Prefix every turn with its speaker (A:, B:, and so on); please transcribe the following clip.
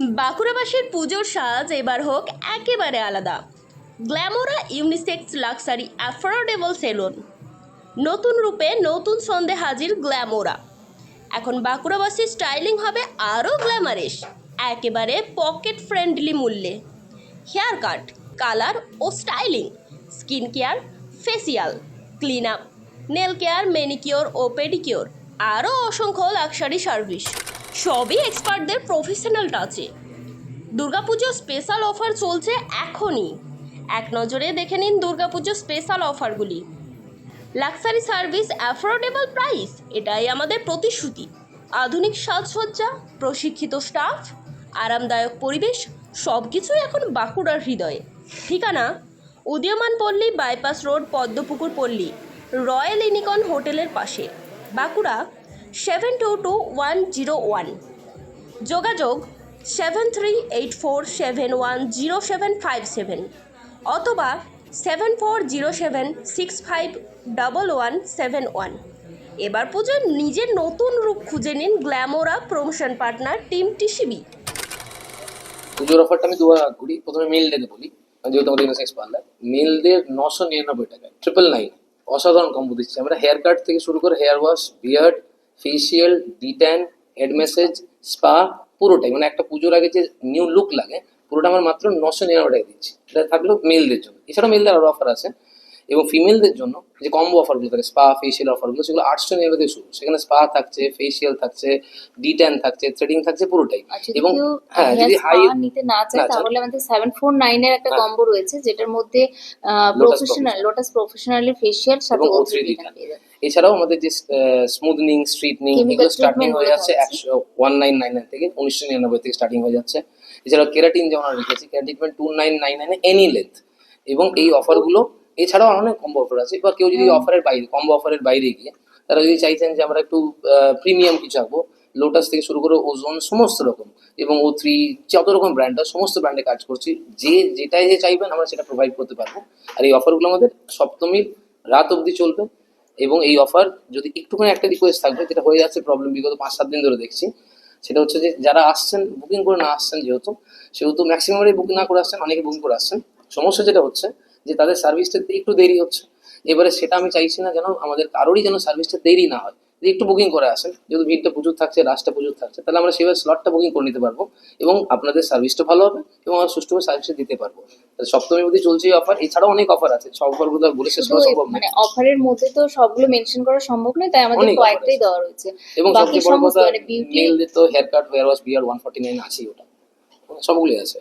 A: বাঁকুড়াবাসীর পুজোর সাজ এবার হোক একেবারে আলাদা। Glamora unisex luxury affordable salon, নতুন রূপে নতুন ছন্দে হাজির গ্ল্যামোরা। এখন বাঁকুড়াবাসীর স্টাইলিং হবে আরও গ্ল্যামারিশ, একেবারে পকেট ফ্রেন্ডলি মূল্যে। হেয়ার কাট, কালার ও styling, skin care, facial, clean up, nail care, manicure ও পেডিকিওর, আরও অসংখ্য লাক্সারি সার্ভিস, সবই এক্সপার্টদের প্রফেশনাল টাচে। দুর্গাপুজো স্পেশাল অফার চলছে এখনই। এক নজরে দেখে নিন দুর্গাপুজো স্পেশাল অফারগুলি। লাক্সারি সার্ভিস, অ্যাফোর্ডেবল প্রাইস, এটাই আমাদের প্রতিশ্রুতি। আধুনিক সাজসজ্জা, প্রশিক্ষিত স্টাফ, আরামদায়ক পরিবেশ, সব কিছুই এখন বাঁকুড়ার হৃদয়ে। ঠিকানা: উদীয়মান পল্লী, বাইপাস রোড, পদ্মপুকুর পল্লী, রয়্যাল ইউনিকর্ন হোটেলের পাশে, বাঁকুড়া 722101। যোগাযোগ 7384710757 অথবা 7407651171। এবার পুজোর নিজের নতুন রূপ খুঁজে নিন গ্ল্যামোরা প্রমোশন পার্টনার টিম টিসিবি।
B: পুজোর অফারটা আমি দুবার ভাগ করি। প্রথমে মেল ডেতে বলি, যেহেতু আমাদের ইউনিসেক্স পার্লার, মেলদের 999 টাকায় 999 অসাধারণ কম্বো দিচ্ছি আমরা। হেয়ার কাট থেকে শুরু করে hair wash, beard, facial, detan, head massage, spa, পুরোটাই মানে একটা পুজোর আগে যে নিউ লুক লাগে পুরোটা আমার মাত্র 999 টাকায় দিচ্ছি। এটা থাকলো মেলদের জন্য। এছাড়াও মেলদের আরও অফার আছে। এবং ফিমেলদের জন্য যে কম্বো অফারগুলো থাকে, স্পা ফেসিয়াল অফারগুলো, সেগুলো 899 থেকে শুরু। সেখানে স্পা থাকছে, ফেসিয়াল থাকছে, ডিট্যান থাকছে, থ্রেডিং থাকছে, পুরোটাই। এবং হ্যাঁ, যদি হাই
C: নিতে না চায় তাহলে আমাদের 749 এর একটা কম্বো রয়েছে, যেটার মধ্যে লোটাস প্রফেশনালি ফেসিয়াল সাথে O3 ডিট্যান পেয়ে যাবে।
B: এছাড়াও আমাদের যে স্মুথনিং, স্ট্রিটনিং, এগুলো স্টার্টিং হয়ে যাচ্ছে 1999 থেকে, 1999 থেকে স্টার্টিং হয়ে যাচ্ছে। এছাড়াও কেরাটিন যেমন রেখেছি, কেরাটিন 2999 এনি লেন্থ। এবং এই অফারগুলো এছাড়াও অনেক কম্বো অফার আছে। বা কেউ যদি অফারের বাইরে, কম্বো অফারের বাইরে গিয়ে তারা যদি চাইছেন যে আমরা একটু প্রিমিয়াম কিছু আঁকবো, লোটাস থেকে শুরু করে ওজোন সমস্ত রকম এবং O3 যত রকম ব্র্যান্ড আছে সমস্ত ব্র্যান্ডে কাজ করছি। যেটাই চাইবেন আমরা সেটা প্রোভাইড করতে পারবো। আর এই অফারগুলো আমাদের সপ্তমীর রাত অবধি চলবে। এবং এই অফার যদি একটুখানি একটা রিকোয়েস্ট থাকবে, যেটা হয়ে যাচ্ছে প্রবলেম বিগত 5-7 দিন ধরে দেখছি, সেটা হচ্ছে যে যারা আসছেন বুকিং করে না আসছেন, সেহেতু ম্যাক্সিমামই বুকিং না করে আসছেন, অনেকে বুকিং করে আসছেন। সমস্যা যেটা হচ্ছে যে তাদের সার্ভিসটা একটু দেরি হচ্ছে। এবারে সেটা আমি চাইছি না যেন আমাদের কারোরই যেন সার্ভিসটা দেরি না হয়। যদি একটু বুকিং করে আসেন, যেহেতু ভিড়টা প্রচুর থাকছে, রাশটা প্রচুর থাকছে, তাহলে আমরা সেভাবে স্লটটা বুকিং করে নিতে পারবো এবং আপনাদের সার্ভিসটা ভালো হবে এবং আমরা সুষ্ঠুভাবে সার্ভিসটা দিতে পারবো। সপ্তমী অবধি চলছে এই অফার। এছাড়াও অনেক অফার আছে, সব অফারগুলো আর বলে শেষ করা সম্ভব না।
C: মানে অফারের মধ্যে তো সবগুলো মেনশন করা সম্ভব নয়, তাই আমাদের কয়েকটাই দেওয়া রয়েছে।
B: এবং
C: বাকি
B: সবচেয়ে বড়
C: সমস্ত
B: কথা,
C: মানে বিউটি,
B: মেলদের তো হেয়ার কাট, হেয়ার ওয়াশ, বিয়ার 149 আছেই, ওটা সবগুলোই আছে।